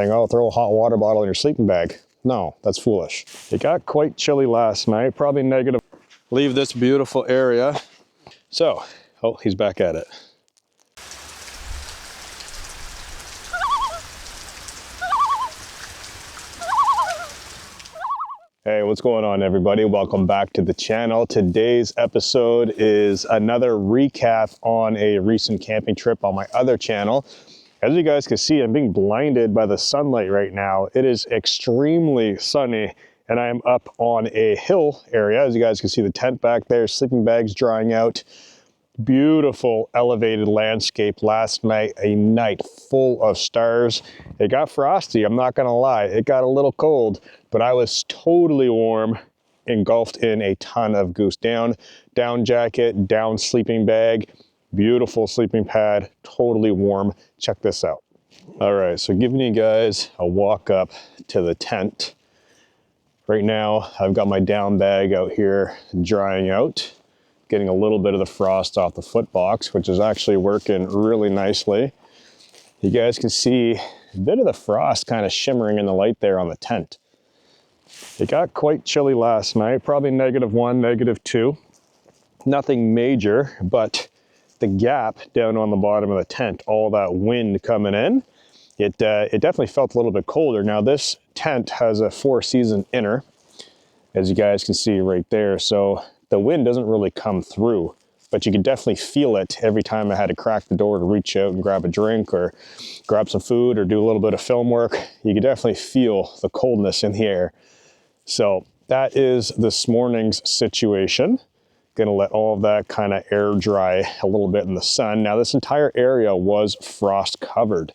Oh, throw a hot water bottle in your sleeping bag. No, that's foolish. It got quite chilly last night, probably negative. Leave this beautiful area. So, oh, he's back at it. Hey, what's going on, everybody? Welcome back to the channel. Today's episode is another recap on a recent camping trip on my other channel. As you guys can see, I'm being blinded by the sunlight right now. It is extremely sunny, and I'm up on a hill area. As you guys can see, the tent back there, sleeping bags drying out. Beautiful elevated landscape last night, a night full of stars. It got frosty, I'm not gonna lie. It got a little cold, but I was totally warm, engulfed in a ton of goose down jacket, down sleeping bag, beautiful sleeping pad, totally warm. Check this out. All right, so giving you guys a walk up to the tent. Right now, I've got my down bag out here drying out, getting a little bit of the frost off the foot box, which is actually working really nicely. You guys can see a bit of the frost kind of shimmering in the light there on the tent. It got quite chilly last night, probably -1, -2. Nothing major, but the gap down on the bottom of the tent, all that wind coming in, it definitely felt a little bit colder. Now this tent has a 4-season inner, as you guys can see right there. So the wind doesn't really come through, but you could definitely feel it every time I had to crack the door to reach out and grab a drink or grab some food or do a little bit of film work. You could definitely feel the coldness in the air. So that is this morning's situation. Gonna let all of that kind of air dry a little bit in the sun. Now this entire area was frost covered.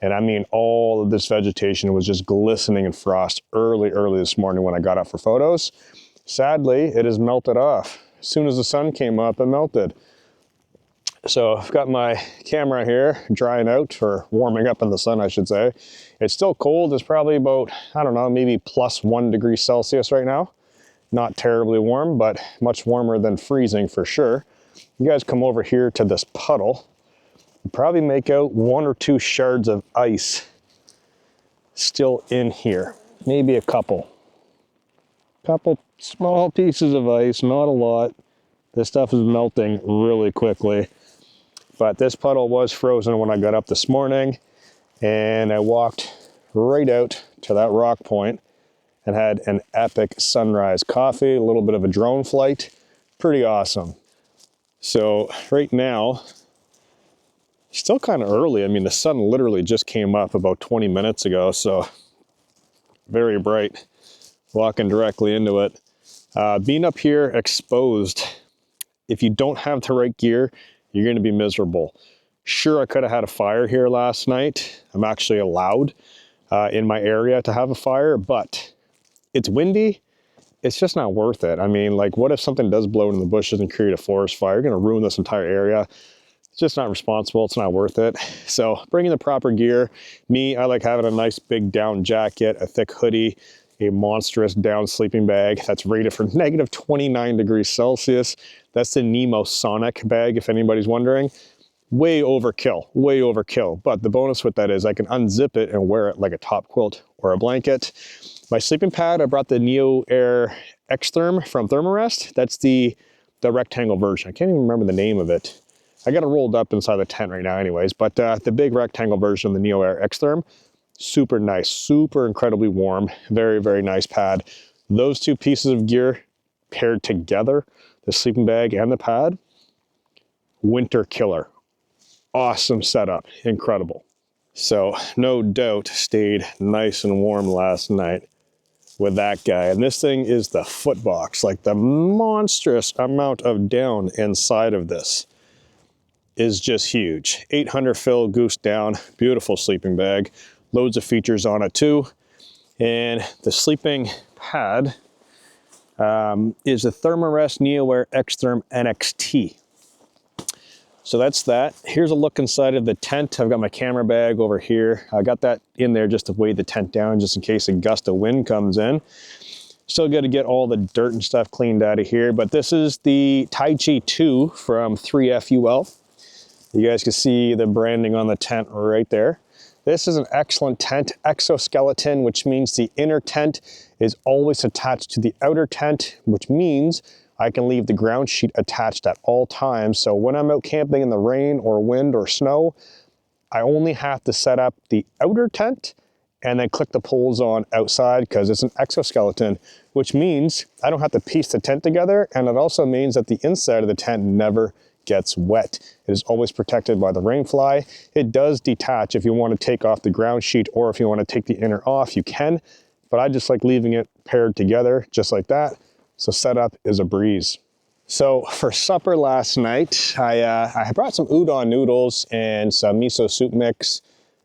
And I mean, all of this vegetation was just glistening in frost early this morning when I got up for photos. Sadly, it has melted off. As soon as the sun came up, it melted. So I've got my camera here drying out, or warming up in the sun, I should say. It's still cold. It's probably about, I don't know, maybe +1 degree Celsius right now. Not terribly warm, but much warmer than freezing for sure. You guys come over here to this puddle. You probably make out 1 or 2 shards of ice still in here. Maybe a couple small pieces of ice, not a lot. This stuff is melting really quickly. But this puddle was frozen when I got up this morning, and I walked right out to that rock point and had an epic sunrise coffee, a little bit of a drone flight. Pretty awesome. So right now, still kind of early. I mean, the sun literally just came up about 20 minutes ago, so very bright. Walking directly into it. Being up here exposed, if you don't have the right gear, you're going to be miserable. Sure, I could have had a fire here last night. I'm actually allowed in my area to have a fire, but it's windy. It's just not worth it. I mean, like, what if something does blow in the bushes and create a forest fire? You're going to ruin this entire area. It's just not responsible. It's not worth it. So bringing the proper gear. Me, I like having a nice big down jacket, a thick hoodie, a monstrous down sleeping bag that's rated for -29 degrees Celsius. That's the Nemo Sonic bag, if anybody's wondering. Way overkill. But the bonus with that is I can unzip it and wear it like a top quilt or a blanket. My sleeping pad, I brought the Neo Air X-Therm from Thermarest. That's the rectangle version. I can't even remember the name of it. I got it rolled up inside the tent right now anyways, but the big rectangle version of the Neo Air X-Therm. Super nice, super incredibly warm, very nice pad. Those two pieces of gear paired together, the sleeping bag and the pad, winter killer. Awesome setup, incredible. So no doubt stayed nice and warm last night with that guy. And this thing is the foot box, like the monstrous amount of down inside of this is just huge. 800 fill goose down, beautiful sleeping bag. Loads of features on it too. And the sleeping pad is a Thermarest NeoAir X-Therm NXT. So that's that. Here's a look inside of the tent. I've got my camera bag over here. I got that in there just to weigh the tent down, just in case a gust of wind comes in. Still got to get all the dirt and stuff cleaned out of here. But this is the Tai Chi 2 from 3FUL. You guys can see the branding on the tent right there. This is an excellent tent exoskeleton, which means the inner tent is always attached to the outer tent, which means I can leave the ground sheet attached at all times. So when I'm out camping in the rain or wind or snow, I only have to set up the outer tent and then click the poles on outside because it's an exoskeleton, which means I don't have to piece the tent together. And it also means that the inside of the tent never gets wet. It is always protected by the rainfly. It does detach if you want to take off the ground sheet, or if you want to take the inner off, you can, but I just like leaving it paired together just like that. So setup is a breeze. So for supper last night, I brought some udon noodles and some miso soup mix.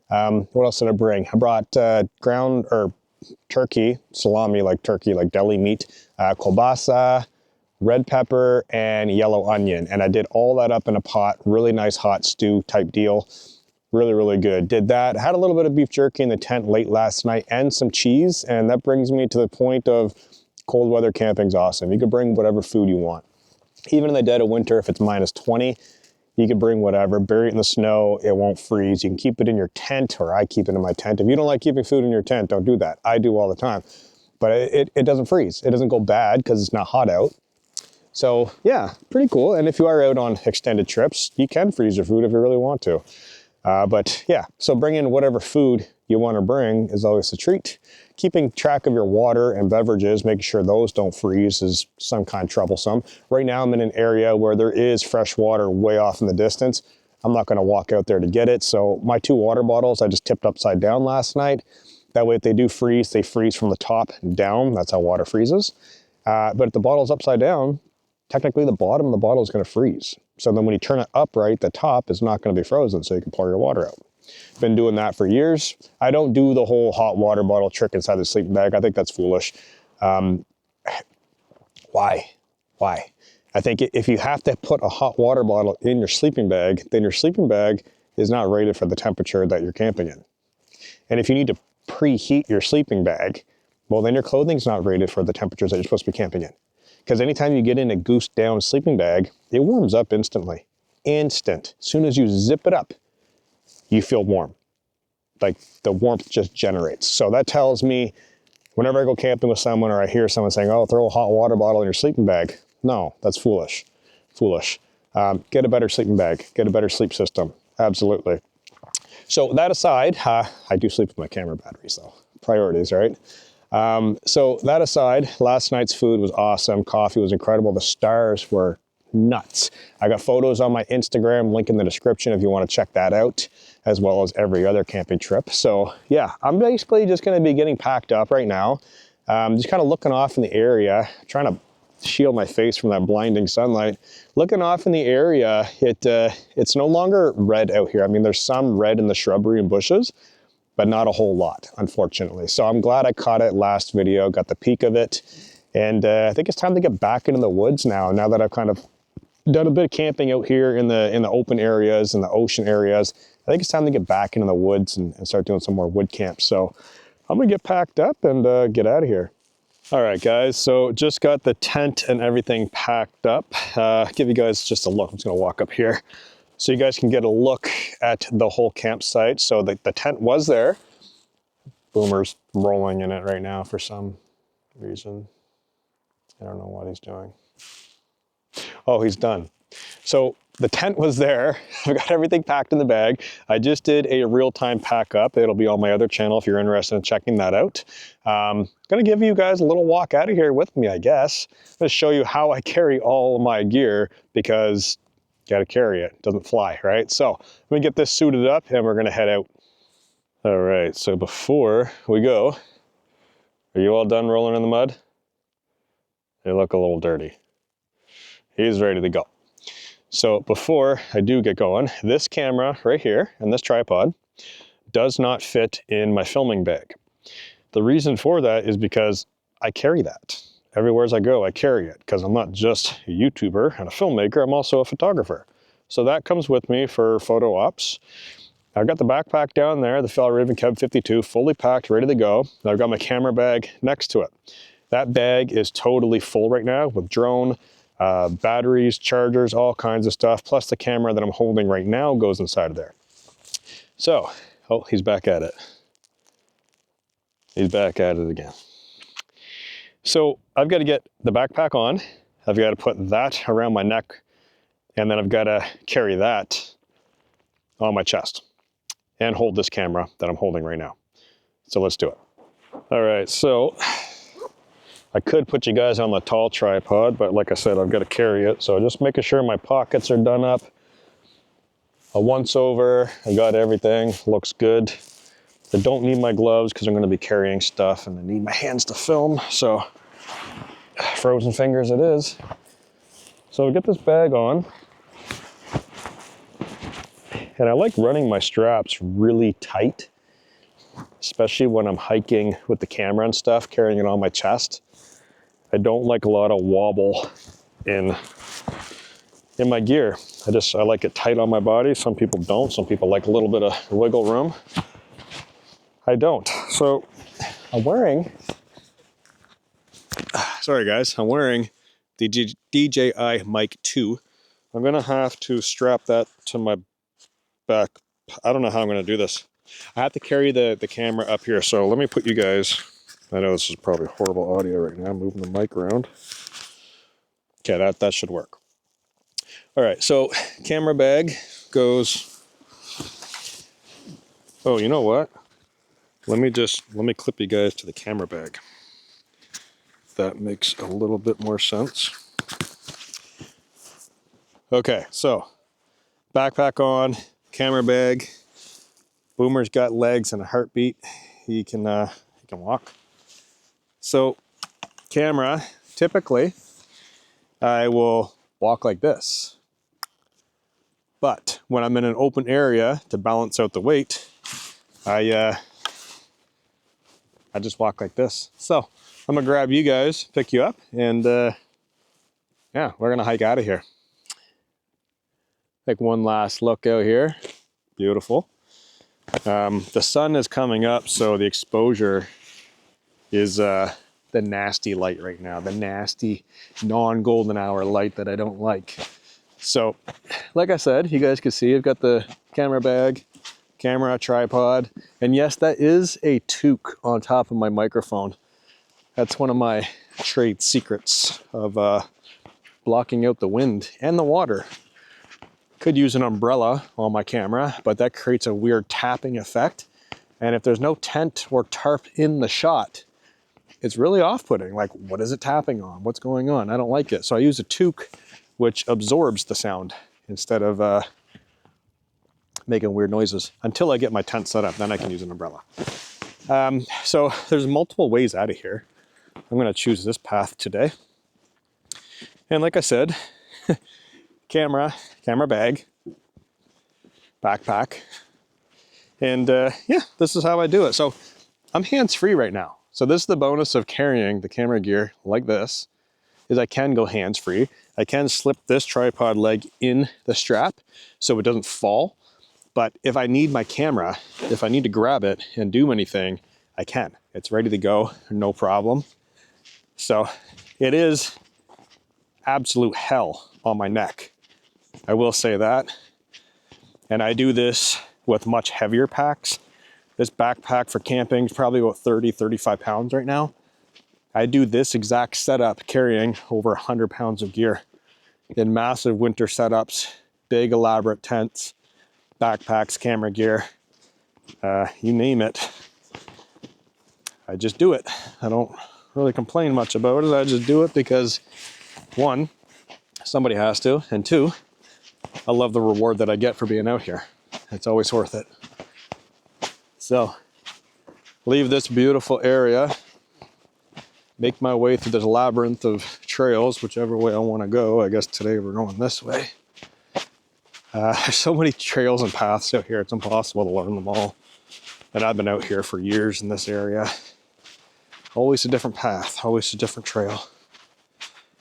What else did I bring? I brought ground or turkey, salami, like turkey, like deli meat, kielbasa, red pepper, and yellow onion. And I did all that up in a pot, really nice hot stew type deal. Really, really good. Did that. Had a little bit of beef jerky in the tent late last night and some cheese. And that brings me to the point of cold weather camping's awesome. You can bring whatever food you want. Even in the dead of winter, if it's -20, you can bring whatever, bury it in the snow, it won't freeze. You can keep it in your tent, or I keep it in my tent. If you don't like keeping food in your tent, don't do that. I do all the time. But it doesn't freeze. It doesn't go bad because it's not hot out. So yeah, pretty cool. And if you are out on extended trips, you can freeze your food if you really want to. But yeah, so bring in whatever food you want to bring is always a treat. Keeping track of your water and beverages, making sure those don't freeze is some kind of troublesome. Right now I'm in an area where there is fresh water way off in the distance. I'm not going to walk out there to get it. So my 2 water bottles I just tipped upside down last night. That way if they do freeze, they freeze from the top down. That's how water freezes. But if the bottle's upside down, technically the bottom of the bottle is going to freeze. So then when you turn it upright, the top is not going to be frozen, so you can pour your water out. Been doing that for years. I don't do the whole hot water bottle trick inside the sleeping bag. I think that's foolish. Why? I think if you have to put a hot water bottle in your sleeping bag, then your sleeping bag is not rated for the temperature that you're camping in. And if you need to preheat your sleeping bag, well, then your clothing's not rated for the temperatures that you're supposed to be camping in. Because anytime you get in a goosed down sleeping bag, it warms up instantly. Instant. As soon as you zip it up, you feel warm. Like the warmth just generates. So that tells me whenever I go camping with someone, or I hear someone saying, oh, throw a hot water bottle in your sleeping bag. No, that's foolish. Foolish. Get a better sleeping bag. Get a better sleep system. Absolutely. So that aside, I do sleep with my camera batteries though. Priorities, right? So that aside, last night's food was awesome. Coffee was incredible. The stars were nuts. I got photos on my Instagram, link in the description if you want to check that out, as well as every other camping trip. So yeah, I'm basically just going to be getting packed up right now. Just kind of looking off in the area, trying to shield my face from that blinding sunlight. Looking off in the area, it's no longer red out here. I mean, there's some red in the shrubbery and bushes, but not a whole lot, unfortunately. So I'm glad I caught it last video, got the peak of it. And I think it's time to get back into the woods now that I've kind of done a bit of camping out here in the open areas and the ocean areas. I think it's time to get back into the woods and start doing some more wood camps. So I'm gonna get packed up and get out of here. All right, guys, so just got the tent and everything packed up. Give you guys just a look. I'm just gonna walk up here so you guys can get a look at the whole campsite. So the tent was there. Boomer's rolling in it right now for some reason. I don't know what he's doing. Oh, he's done. So the tent was there. I've got everything packed in the bag. I just did a real-time pack up. It'll be on my other channel if you're interested in checking that out. I'm gonna give you guys a little walk out of here with me, I guess. I'm gonna show you how I carry all of my gear, because you gotta carry it. It doesn't fly, right? So let me get this suited up and we're gonna head out. All right, so before we go, are you all done rolling in the mud? They look a little dirty. He's ready to go. So before I do get going, this camera right here and this tripod does not fit in my filming bag. The reason for that is because I carry that. Everywhere as I go, I carry it, because I'm not just a YouTuber and a filmmaker, I'm also a photographer. So that comes with me for photo ops. I've got the backpack down there, the Fjällräven Cub 52, fully packed, ready to go. And I've got my camera bag next to it. That bag is totally full right now with drone, batteries, chargers, all kinds of stuff. Plus the camera that I'm holding right now goes inside of there. So Oh, he's back at it. He's back at it again. So I've got to get the backpack on. I've got to put that around my neck, and then I've got to carry that on my chest and hold this camera that I'm holding right now. So let's do it. All right, so I could put you guys on the tall tripod, but like I said, I've got to carry it. So just making sure my pockets are done up. A once over, I got everything, looks good. I don't need my gloves because I'm going to be carrying stuff and I need my hands to film. So frozen fingers it is. So get this bag on. And I like running my straps really tight, especially when I'm hiking with the camera and stuff, carrying it on my chest. I don't like a lot of wobble in my gear. I like it tight on my body. Some people don't. Some people like a little bit of wiggle room. I don't. So I'm wearing, sorry guys, I'm wearing the DJI Mic 2. I'm gonna have to strap that to my back. I don't know how I'm gonna do this. I have to carry the camera up here. So let me put you guys, I know this is probably horrible audio right now, moving the mic around. Okay, that should work. All right, so camera bag goes, oh, you know what? Let me clip you guys to the camera bag. That makes a little bit more sense. Okay, so backpack on, camera bag. Boomer's got legs and a heartbeat. He can walk. So camera, typically I will walk like this. But when I'm in an open area to balance out the weight, I just walk like this. So I'm gonna grab you guys, pick you up, and yeah, we're gonna hike out of here. Take one last look out here. Beautiful. The sun is coming up, so the exposure is the nasty light right now, the nasty non-golden hour light that I don't like. So, like I said, you guys can see I've got the camera bag, camera, tripod, and yes, that is a toque on top of my microphone. That's one of my trade secrets of blocking out the wind and the water. Could use an umbrella on my camera, but that creates a weird tapping effect. And if there's no tent or tarp in the shot, it's really off-putting. Like, what is it tapping on? What's going on? I don't like it. So I use a toque, which absorbs the sound instead of making weird noises until I get my tent set up. Then I can use an umbrella. So there's multiple ways out of here. I'm going to choose this path today. And like I said, camera bag, backpack, and yeah, this is how I do it. So I'm hands-free right now. So this is the bonus of carrying the camera gear like this, is I can go hands-free. I can slip this tripod leg in the strap so it doesn't fall. But if I need my camera, if I need to grab it and do anything, I can. It's ready to go, no problem. So it is absolute hell on my neck. I will say that. And I do this with much heavier packs. This backpack for camping is probably about 30, 35 pounds right now. I do this exact setup carrying over 100 pounds of gear in massive winter setups, big elaborate tents, backpacks, camera gear, you name it. I just do it. I don't really complain much about it. I just do it because, one, somebody has to, and two, I love the reward that I get for being out here. It's always worth it. So, leave this beautiful area, make my way through this labyrinth of trails, whichever way I want to go. I guess today we're going this way. There's so many trails and paths out here, it's impossible to learn them all. And I've been out here for years in this area. Always a different path, always a different trail.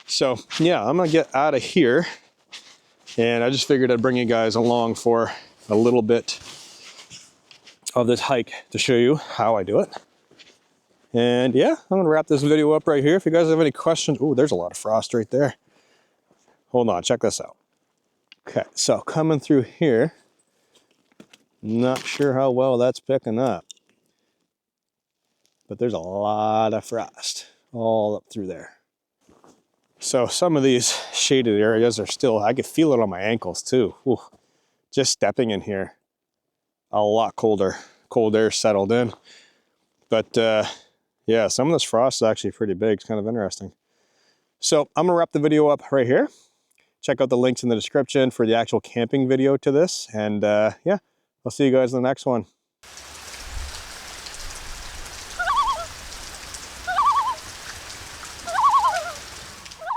So yeah, I'm gonna get out of here. And I just figured I'd bring you guys along for a little bit of this hike to show you how I do it. And yeah, I'm gonna wrap this video up right here. If you guys have any questions, oh, there's a lot of frost right there. Hold on, check this out. Okay, so coming through here, Not sure how well that's picking up, but there's a lot of frost all up through there. So some of these shaded areas are still, I could feel it on my ankles too. Ooh, just stepping in here, a lot colder. Cold air settled in. But yeah, some of this frost is actually pretty big. It's kind of interesting. So I'm gonna wrap the video up right here. Check out the links in the description for the actual camping video to this. And yeah, I'll see you guys in the next one.